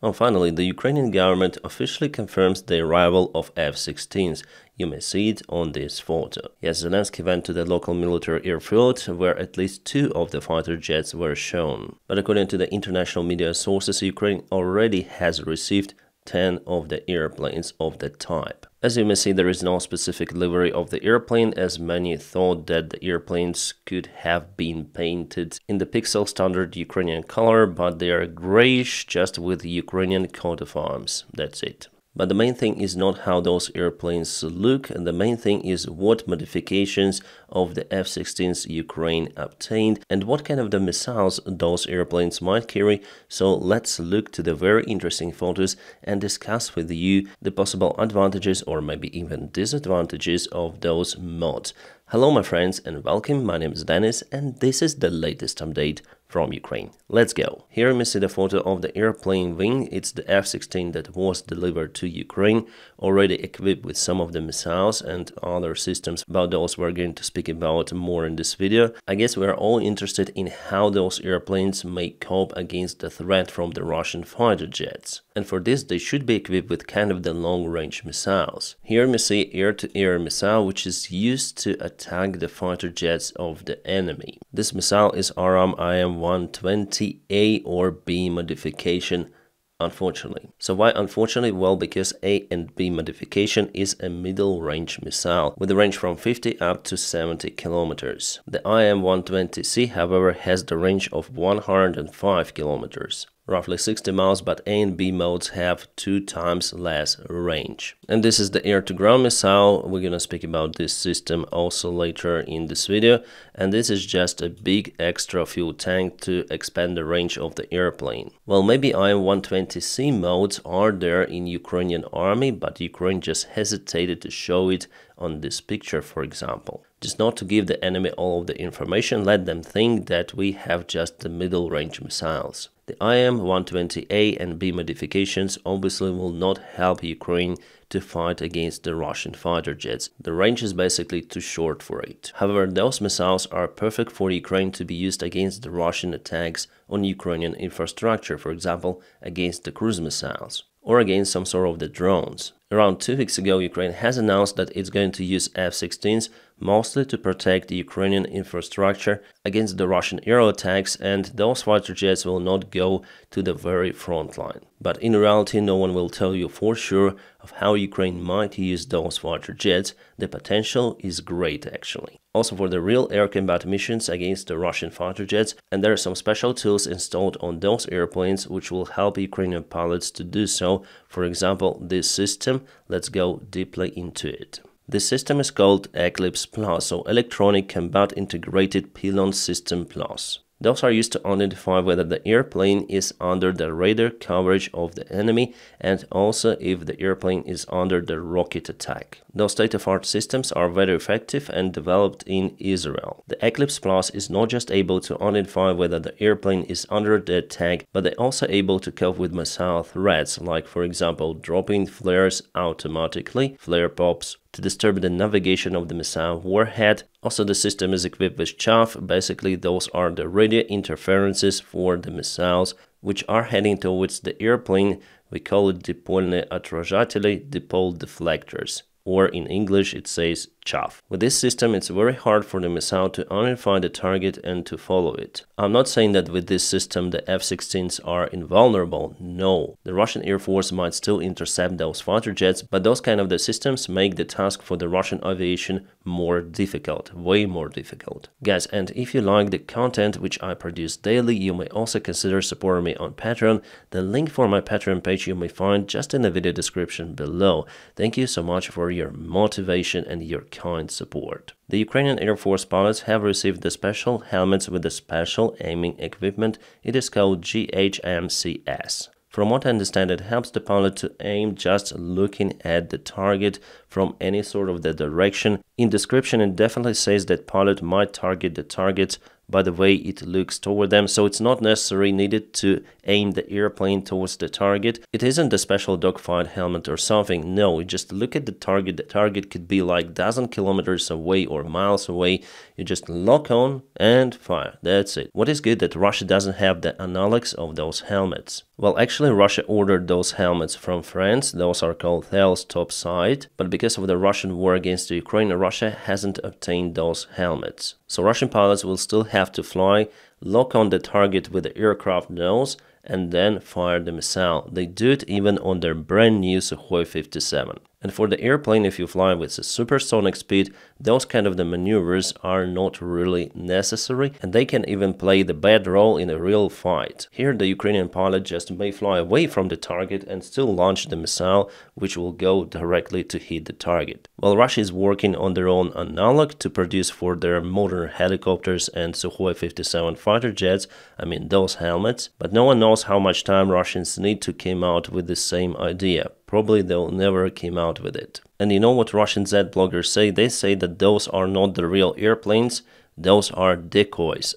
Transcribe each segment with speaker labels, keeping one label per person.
Speaker 1: Oh, finally, the Ukrainian government officially confirms the arrival of F-16s. You may see it on this photo. Yes, Zelensky went to the local military airfield where at least 2 of the fighter jets were shown. But according to the international media sources, Ukraine already has received 10 of the airplanes of the type. As you may see, there is no specific livery of the airplane, as many thought that the airplanes could have been painted in the pixel standard Ukrainian color, but they are grayish just with the Ukrainian coat of arms. That's it. But the main thing is not how those airplanes look, and the main thing is what modifications of the F-16s Ukraine obtained and what kind of the missiles those airplanes might carry. So let's look to the very interesting photos and discuss with you the possible advantages or maybe even disadvantages of those mods. Hello my friends and welcome, my name is Dennis and this is the latest update from Ukraine. Let's go. Here we see the photo of the airplane wing. It's the F-16 that was delivered to Ukraine, already equipped with some of the missiles and other systems. About those we're going to speak about more in this video. I guess we're all interested in how those airplanes may cope against the threat from the Russian fighter jets. And for this they should be equipped with kind of the long-range missiles. Here we see air-to-air missile which is used to attack the fighter jets of the enemy. This missile is Aram IM-120A or B modification, unfortunately. So why unfortunately? Well, because A and B modification is a middle range missile with a range from 50 up to 70 kilometers. The IM-120C, however, has the range of 105 kilometers. Roughly 60 miles, but A and B modes have 2 times less range. And this is the air-to-ground missile. We're gonna speak about this system also later in this video. And this is just a big extra fuel tank to expand the range of the airplane. Well, maybe IM-120C modes are there in Ukrainian army, but Ukraine just hesitated to show it on this picture, for example. Just not to give the enemy all of the information, let them think that we have just the middle range missiles. The IM-120A and B modifications obviously will not help Ukraine to fight against the Russian fighter jets. The range is basically too short for it. However, those missiles are perfect for Ukraine to be used against the Russian attacks on Ukrainian infrastructure, for example, against the cruise missiles or against some sort of the drones. Around 2 weeks ago, Ukraine has announced that it's going to use F-16s mostly to protect the Ukrainian infrastructure against the Russian air attacks, and those fighter jets will not go to the very front line. But in reality, no one will tell you for sure of how Ukraine might use those fighter jets. The potential is great actually. Also for the real air combat missions against the Russian fighter jets, and there are some special tools installed on those airplanes which will help Ukrainian pilots to do so. For example, this system, let's go deeply into it. This system is called Eclipse Plus, or Electronic Combat Integrated Pylon System Plus. Those are used to identify whether the airplane is under the radar coverage of the enemy and also if the airplane is under the rocket attack. Those state-of-art systems are very effective and developed in Israel. The Eclipse Plus is not just able to identify whether the airplane is under the attack, but they're also able to cope with missile threats, like for example dropping flares automatically, flare pops, to disturb the navigation of the missile warhead. Also, the system is equipped with chaff. Basically, those are the radio interferences for the missiles which are heading towards the airplane. We call it dipolne отражатели, dipole deflectors, or in English it says chaff. With this system, it's very hard for the missile to identify the target and to follow it. I'm not saying that with this system the F-16s are invulnerable, no. The Russian Air Force might still intercept those fighter jets, but those kind of the systems make the task for the Russian aviation more difficult, way more difficult. Guys, and if you like the content which I produce daily, you may also consider supporting me on Patreon. The link for my Patreon page you may find just in the video description below. Thank you so much for your motivation and your kind support. The Ukrainian Air Force pilots have received the special helmets with the special aiming equipment. It is called GHM. From what I understand, it helps the pilot to aim just looking at the target from any sort of the direction. In description, it definitely says that pilot might target the targets by the way it looks toward them, so it's not necessarily needed to aim the airplane towards the target. It isn't a special dogfight helmet or something, no, you just look at the target could be like dozen kilometers away or miles away, you just lock on and fire, that's it. What is good that Russia doesn't have the analogs of those helmets. Well, actually, Russia ordered those helmets from France. Those are called Thales topside. But because of the Russian war against the Ukraine, Russia hasn't obtained those helmets. So Russian pilots will still have to fly, lock on the target with the aircraft nose, and then fire the missile. They do it even on their brand new Sukhoi 57. And for the airplane, if you fly with a supersonic speed, those kind of the maneuvers are not really necessary, and they can even play the bad role in a real fight. Here the Ukrainian pilot just may fly away from the target and still launch the missile, which will go directly to hit the target. Well, Russia is working on their own analog to produce for their modern helicopters and Sukhoi 57 fighter jets, I mean those helmets, but no one knows how much time Russians need to come out with the same idea. Probably they'll never come out with it. And you know what Russian Z bloggers say? They say that those are not the real airplanes, those are decoys.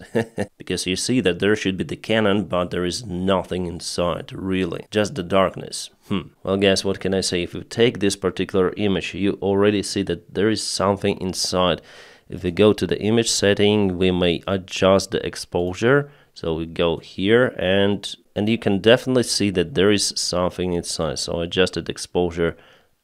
Speaker 1: Because you see that there should be the cannon, but there is nothing inside, really. Just the darkness. Well guys, what can I say? If you take this particular image, you already see that there is something inside. If we go to the image setting, we may adjust the exposure. So we go here and you can definitely see that there is something inside. So I adjusted exposure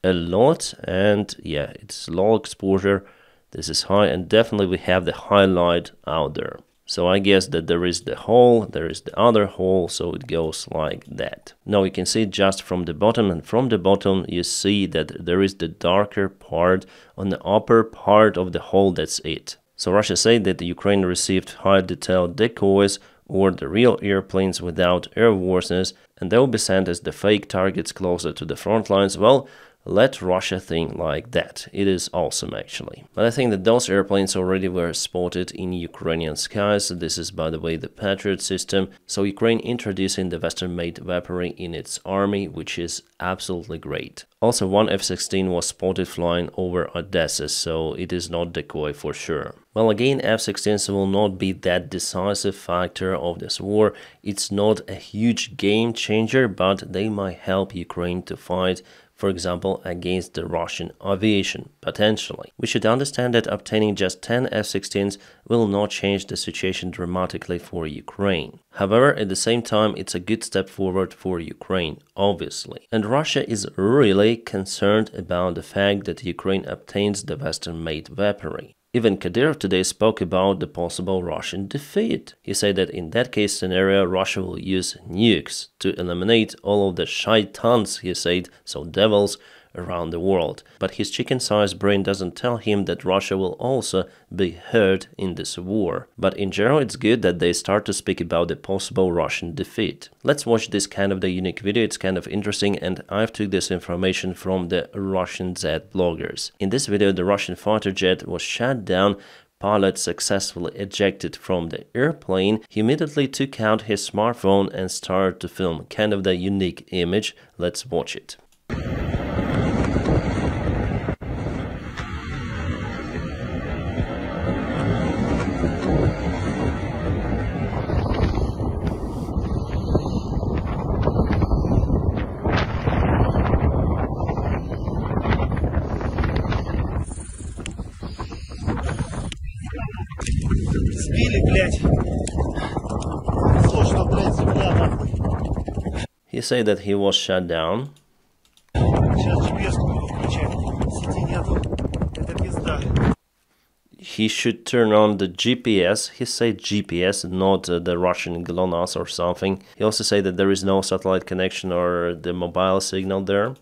Speaker 1: a lot, and yeah, it's low exposure. This is high, and definitely we have the highlight out there. So I guess that there is the hole, there is the other hole, so it goes like that. Now you can see just from the bottom, and from the bottom you see that there is the darker part on the upper part of the hole. That's it. So Russia said that the Ukraine received high detailed decoys, or the real airplanes without airworthiness, and they will be sent as the fake targets closer to the front lines. Well, let Russia think like that. It is awesome actually. But I think that those airplanes already were spotted in Ukrainian skies. This is, by the way, the Patriot system. So Ukraine introducing the Western-made weaponry in its army, which is absolutely great. Also, one F-16 was spotted flying over Odessa, so it is not decoy for sure. Well, again, F-16s will not be that decisive factor of this war. It's not a huge game changer, but they might help Ukraine to fight, for example, against the Russian aviation, potentially. We should understand that obtaining just 10 F-16s will not change the situation dramatically for Ukraine. However, at the same time, it's a good step forward for Ukraine, obviously. And Russia is really concerned about the fact that Ukraine obtains the Western-made weaponry. Even Kadyrov today spoke about the possible Russian defeat. He said that in that case scenario, Russia will use nukes to eliminate all of the shaitans, he said, so devils, around the world. But his chicken-sized brain doesn't tell him that Russia will also be hurt in this war. But in general, it's good that they start to speak about the possible Russian defeat. Let's watch this kind of the unique video. It's kind of interesting, and I've took this information from the Russian Z bloggers. In this video, the Russian fighter jet was shot down. Pilot successfully ejected from the airplane. He immediately took out his smartphone and started to film. Kind of the unique image. Let's watch it. He said that he was shut down. He should turn on the GPS. He said GPS, not the Russian GLONASS or something. He also said that there is no satellite connection or the mobile signal there.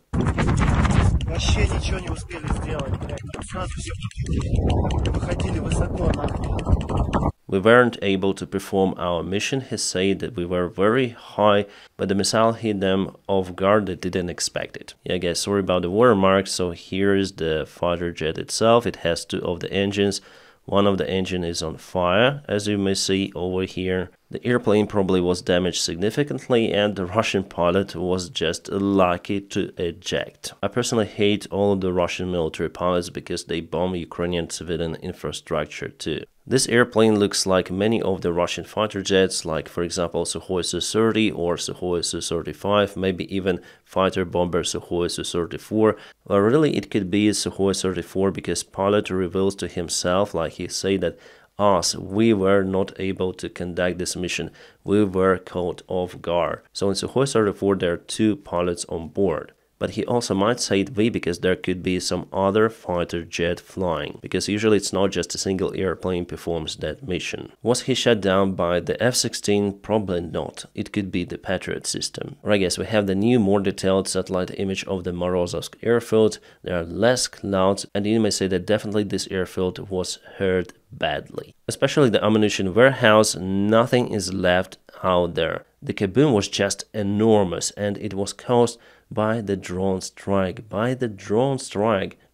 Speaker 1: We weren't able to perform our mission. He said that we were very high, but the missile hit them off guard. They didn't expect it. Yeah, guys, sorry about the watermark. So here is the fighter jet itself. It has two of the engines. One of the engine is on fire, as you may see over here. The airplane probably was damaged significantly, and the Russian pilot was just lucky to eject. I personally hate all of the Russian military pilots because they bomb Ukrainian civilian infrastructure too. This airplane looks like many of the Russian fighter jets, like for example Sukhoi Su-30 or Sukhoi Su-35, maybe even fighter bomber Sukhoi Su-34. Well, really it could be Sukhoi Su-34 because pilot reveals to himself, like he said, that us. We were not able to conduct this mission. We were caught off guard. So in Sukhoi 34 there are 2 pilots on board. But he also might say it we because there could be some other fighter jet flying, because usually it's not just a single airplane performs that mission. Was he shot down by the F-16? Probably not. It could be the Patriot system. Or I guess we have the new, more detailed satellite image of the Morozovsk airfield. There are less clouds, and you may say that definitely this airfield was hurt badly. Especially the ammunition warehouse, nothing is left out there. The kaboom was just enormous, and it was caused by the drone strike.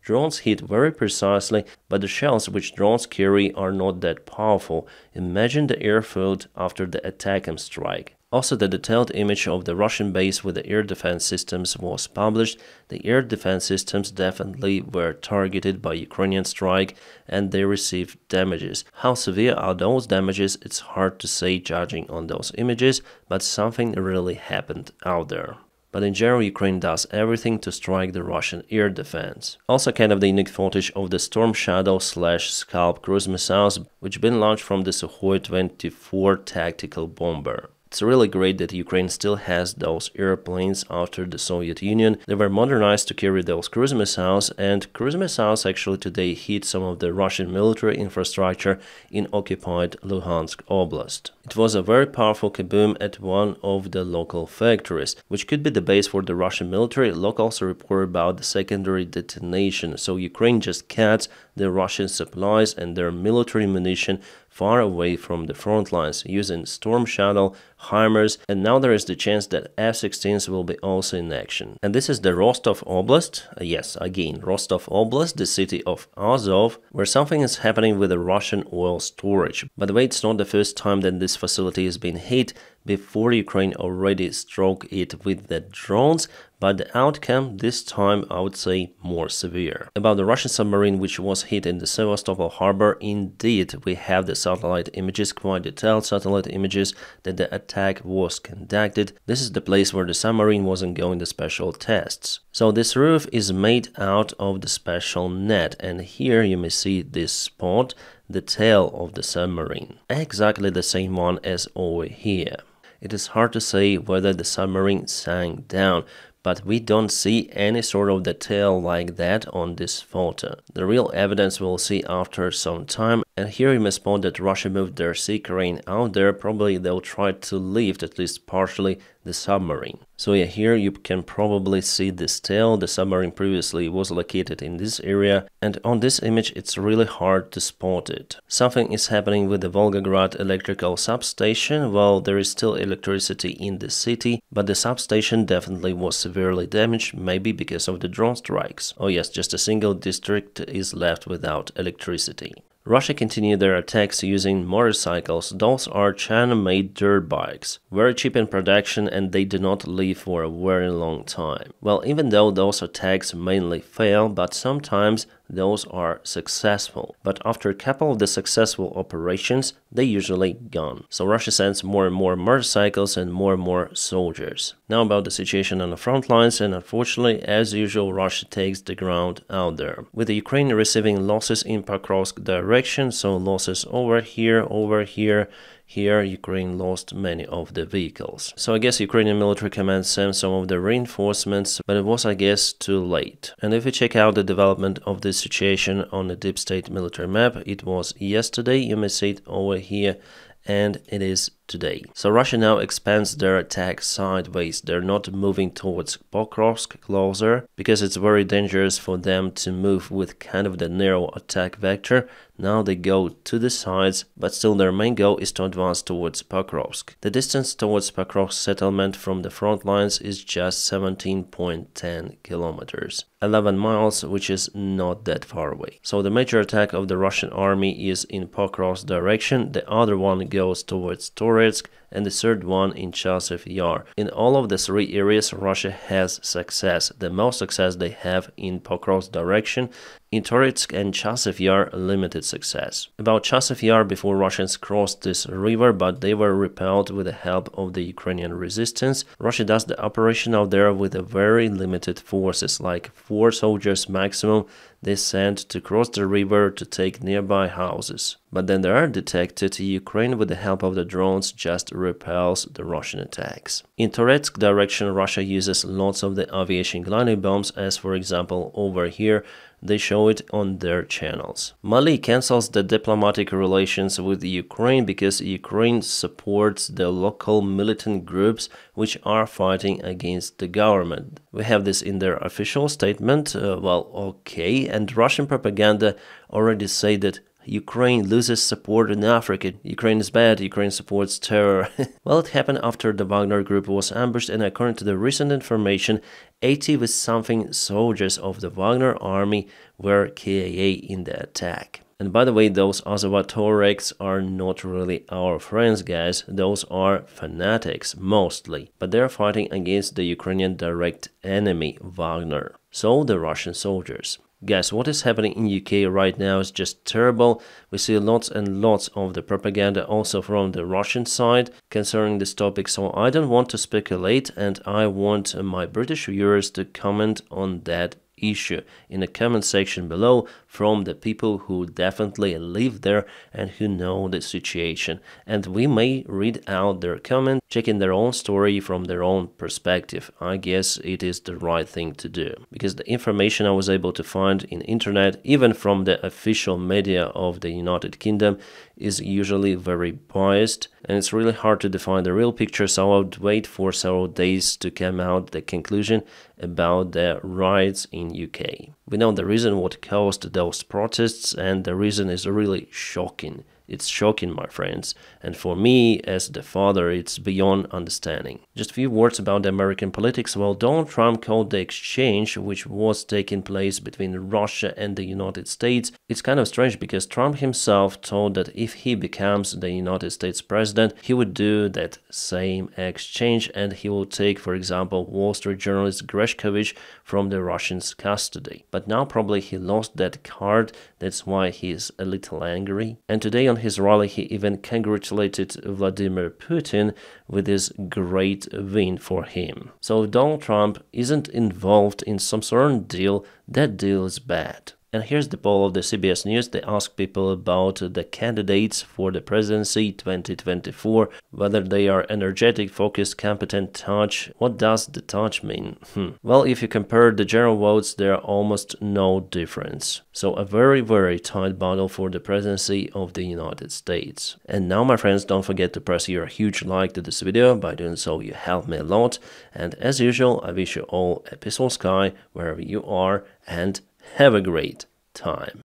Speaker 1: Drones hit very precisely, but the shells which drones carry are not that powerful. Imagine the airfield after the ATACMS strike. Also, the detailed image of the Russian base with the air defense systems was published. The air defense systems definitely were targeted by Ukrainian strike, and they received damages. How severe are those damages? It's hard to say judging on those images, but something really happened out there. But in general, Ukraine does everything to strike the Russian air defense. Also kind of the unique footage of the Storm Shadow/Scalp cruise missiles, which been launched from the Sukhoi 24 tactical bomber. It's really great that Ukraine still has those airplanes after the Soviet Union. They were modernized to carry those cruise missiles, and cruise missiles actually today hit some of the Russian military infrastructure in occupied Luhansk Oblast. It was a very powerful kaboom at one of the local factories, which could be the base for the Russian military. Locals report about the secondary detonation, so Ukraine just cuts the Russian supplies and their military munition far away from the front lines using Storm Shadow, HIMARS, and now there is the chance that F-16s will be also in action. And this is the Rostov Oblast, yes, again, Rostov Oblast, the city of Azov, where something is happening with the Russian oil storage. By the way, it's not the first time that this facility has been hit. Before, Ukraine already struck it with the drones, but the outcome this time, I would say, more severe. About the Russian submarine which was hit in the Sevastopol harbor, indeed, we have the satellite images, quite detailed satellite images that the attack was conducted. This is the place where the submarine was undergoing the special tests. So this roof is made out of the special net, and here you may see this spot, the tail of the submarine. Exactly the same one as over here. It is hard to say whether the submarine sank down, but we don't see any sort of detail like that on this photo. The real evidence we'll see after some time, and here you may spot that Russia moved their sea crane out there. Probably they'll try to lift at least partially the submarine. So yeah, here you can probably see this tail. The submarine previously was located in this area, and on this image it's really hard to spot it. Something is happening with the Volgograd electrical substation. Well, there is still electricity in the city, but the substation definitely was severely damaged, maybe because of the drone strikes. Oh yes, just a single district is left without electricity. Russia continued their attacks using motorcycles. Those are China-made dirt bikes, very cheap in production, and they do not live for a very long time. Well, even though those attacks mainly fail, but sometimes those are successful. But after a couple of the successful operations, they usually gone. So Russia sends more and more motorcycles and more soldiers. Now about the situation on the front lines, and unfortunately, as usual, Russia takes the ground out there. With the Ukraine receiving losses in Pokrovsk direction, so losses over here, here Ukraine lost many of the vehicles. So I guess Ukrainian military command sent some of the reinforcements, but it was, I guess, too late. And if you check out the development of this situation on the deep state military map, it was yesterday, you may see it over here, and it is today. So Russia now expands their attack sideways. They're not moving towards Pokrovsk closer, because it's very dangerous for them to move with kind of the narrow attack vector. Now they go to the sides, but still their main goal is to advance towards Pokrovsk. The distance towards Pokrovsk settlement from the front lines is just 17.10 kilometers. 11 miles, which is not that far away. So the major attack of the Russian army is in Pokrovsk direction. The other one goes towards Toretsk, and the third one in Chasiv Yar. In all of the three areas, Russia has success. The most success they have in Pokrovsk direction. In Toretsk and Chasiv Yar, limited success. About Chasiv Yar, before Russians crossed this river, but they were repelled with the help of the Ukrainian resistance. Russia does the operation out there with a very limited forces, like 4 soldiers maximum they sent to cross the river to take nearby houses. But then they are detected. Ukraine, with the help of the drones, just repels the Russian attacks. In Toretsk direction, Russia uses lots of the aviation gliding bombs, as for example over here. They show it on their channels. Mali cancels the diplomatic relations with Ukraine because Ukraine supports the local militant groups which are fighting against the government. We have this in their official statement. Well, okay, and Russian propaganda already say that Ukraine loses support in Africa. Ukraine is bad, Ukraine supports terror. Well, it happened after the Wagner group was ambushed, and according to the recent information, 80 with something soldiers of the Wagner army were KIA in the attack. And by the way, those Azovatorex are not really our friends, guys. Those are fanatics, mostly. But they're fighting against the Ukrainian direct enemy, Wagner. So, the Russian soldiers. Guys, what is happening in UK right now is just terrible. We see lots and lots of the propaganda also from the Russian side concerning this topic, so I don't want to speculate, and I want my British viewers to comment on that issue in the comment section below from the people who definitely live there and who know the situation, and we may read out their comment, checking their own story from their own perspective. I guess it is the right thing to do, because the information I was able to find in internet, even from the official media of the United Kingdom, is usually very biased, and it's really hard to define the real picture, so I would wait for several days to come out the conclusion about the riots in UK. We know the reason what caused those protests, and the reason is really shocking. It's shocking, my friends, and for me, as the father, it's beyond understanding. Just a few words about the American politics. Well, Donald Trump called the exchange which was taking place between Russia and the United States. It's kind of strange because Trump himself told that if he becomes the United States president, he would do that same exchange, and he will take, for example, Wall Street journalist Greshkovich from the Russians' custody. But now probably he lost that card, that's why he is a little angry. And today on his rally, he even congratulated Vladimir Putin with this great win for him. So if Donald Trump isn't involved in some sort of deal, that deal is bad. And here's the poll of the CBS News. They ask people about the candidates for the presidency 2024, whether they are energetic, focused, competent, touch. What does the touch mean? Well, if you compare the general votes, there are almost no difference. So a very, very tight battle for the presidency of the United States. And now, my friends, don't forget to press your huge like to this video. By doing so, you help me a lot. And as usual, I wish you all a peaceful sky wherever you are, and have a great time.